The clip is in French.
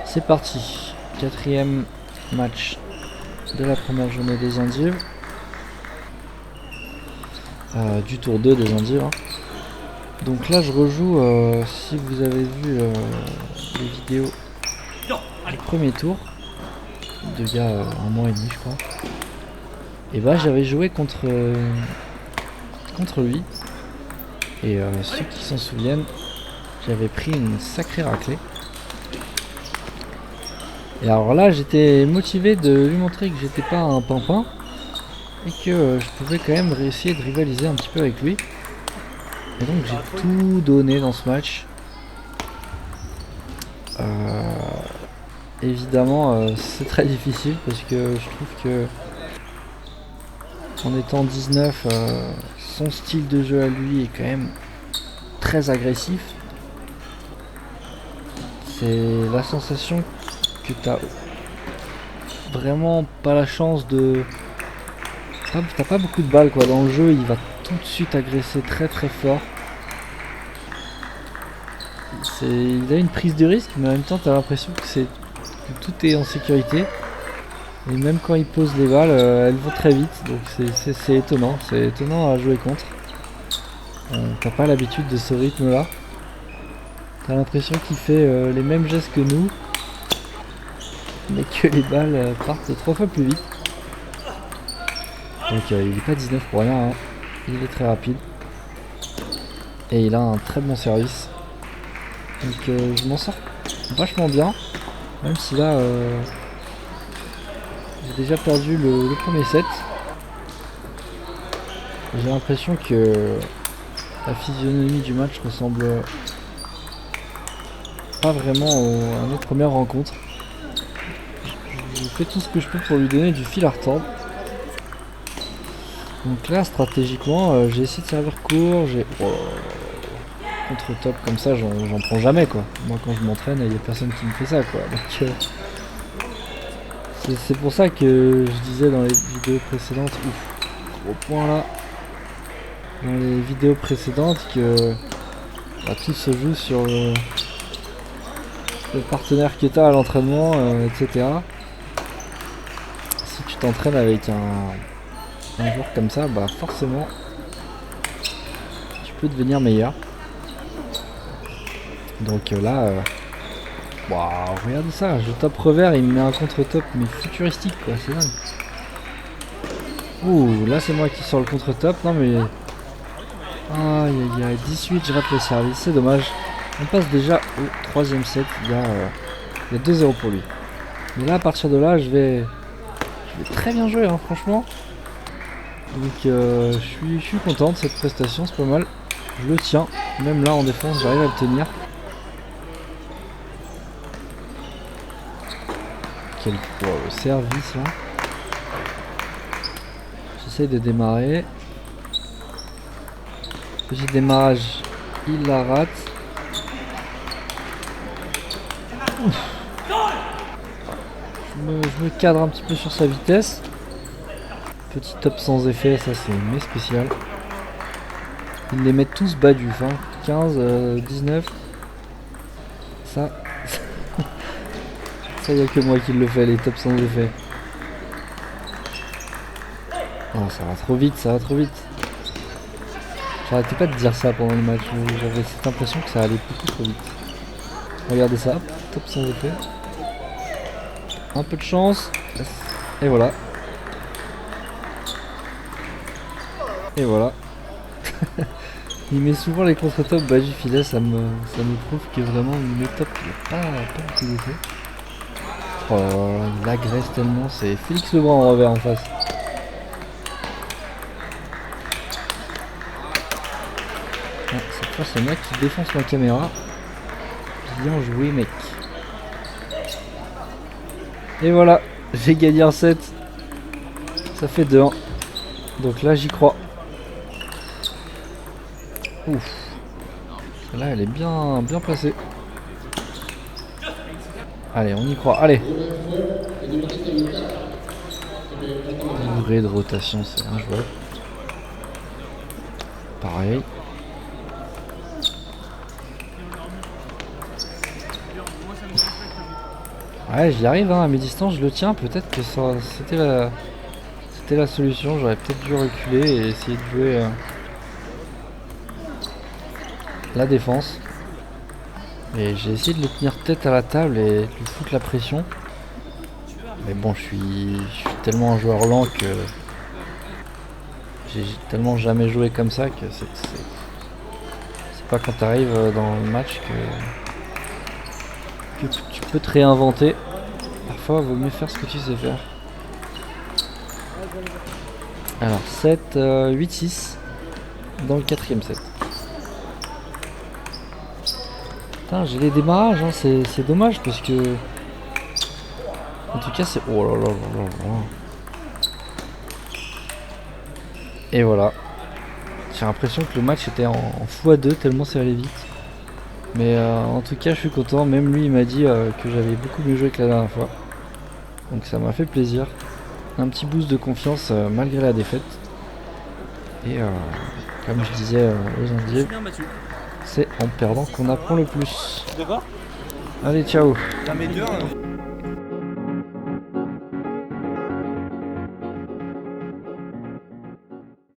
C'est parti, quatrième match de la première journée des endives. Du tour 2 des endives. Hein. Donc là je rejoue, si vous avez vu les vidéos du premier tour, d'il y a un mois et demi je crois. Et bah j'avais joué contre lui. Et ceux qui s'en souviennent, j'avais pris une sacrée raclée. Et alors là j'étais motivé de lui montrer que j'étais pas un pimpin et que je pouvais quand même essayer de rivaliser un petit peu avec lui. Et donc j'ai tout donné dans ce match. Évidemment c'est très difficile parce que je trouve que en étant 19, son style de jeu à lui est quand même très agressif. C'est la sensation que t'as vraiment pas la chance de... T'as pas beaucoup de balles quoi dans le jeu, il va tout de suite agresser très très fort. Il a une prise de risque mais en même temps t'as l'impression que tout est en sécurité. Et même quand il pose les balles, elles vont très vite, donc c'est étonnant à jouer contre. T'as pas l'habitude de ce rythme là. T'as l'impression qu'il fait les mêmes gestes que nous, mais que les balles partent 3 fois plus vite. Donc il est pas 19 pour rien, hein. Il est très rapide. Et il a un très bon service. Donc je m'en sors vachement bien, même si là j'ai déjà perdu le premier set. J'ai l'impression que la physionomie du match ressemble pas vraiment à notre première rencontre. Je fais tout ce que je peux pour lui donner du fil à retordre. Donc là stratégiquement j'ai essayé de servir court, contre top comme ça j'en prends jamais quoi. Moi quand je m'entraîne il n'y a personne qui me fait ça quoi. Donc c'est pour ça que je disais dans les vidéos précédentes, gros point là, dans les vidéos précédentes que tout se joue sur le partenaire que tu as à l'entraînement, etc. Si tu t'entraînes avec un joueur comme ça, bah forcément tu peux devenir meilleur. Donc là, regardez ça, je top revers, il me met un contre-top mais futuristique quoi, c'est dingue. Ouh, là c'est moi qui sors le contre-top, non mais... Aïe aïe aïe, 18, je rate le service, c'est dommage. On passe déjà au troisième set, il y a 2-0 pour lui. Mais là à partir de là, je vais très bien jouer hein, franchement. Donc je suis content de cette prestation, c'est pas mal. Je le tiens, même là en défense j'arrive à le tenir. Quel service là. J'essaye de démarrer. Petit démarrage, il la rate. Je me cadre un petit peu sur sa vitesse. Petit top sans effet, ça c'est mes spécial. Ils les mettent tous bas du fin. 15, 19. Ça y a que moi qui le fais, les tops sans effet. Oh, ça va trop vite, ça va trop vite. J'arrêtais pas de dire ça pendant le match, j'avais cette impression que ça allait beaucoup trop vite. Regardez ça, top sans effet. Un peu de chance. Et voilà. Et voilà. Il met souvent les contre-tops bas du filet, ça me prouve que vraiment mes tops il n'y a pas beaucoup d'effet. Oh là là, il agresse tellement, c'est Félix Lebrun en revers en face. Cette fois c'est moi qui défonce ma caméra. Bien joué mec. Et voilà, j'ai gagné un set. Ça fait 2-1. Donc là j'y crois. Ouf. Là elle est bien placée. Allez, on y croit. Allez. Durée de rotation, c'est injouable. Pareil. Ouais, j'y arrive, hein, à mes distances, je le tiens. Peut-être que c'était la solution. J'aurais peut-être dû reculer et essayer de jouer la défense. Et j'ai essayé de le tenir tête à la table et de lui foutre la pression. Mais bon, je suis tellement un joueur lent que j'ai tellement jamais joué comme ça que c'est pas quand t'arrives dans le match que tu peux te réinventer. Parfois, il vaut mieux faire ce que tu sais faire. Alors, 7, 8, 6 dans le quatrième set. Putain, j'ai les démarrages, hein, c'est dommage parce que... En tout cas, c'est... Oh là là là là là. Et voilà. J'ai l'impression que le match était en x2 tellement ça allait vite. Mais en tout cas, je suis content. Même lui, il m'a dit que j'avais beaucoup mieux joué que la dernière fois. Donc ça m'a fait plaisir. Un petit boost de confiance malgré la défaite. Et comme je disais aux Indiens, c'est en perdant qu'on apprend le plus. De quoi? Allez, ciao. T'as mes deux, hein.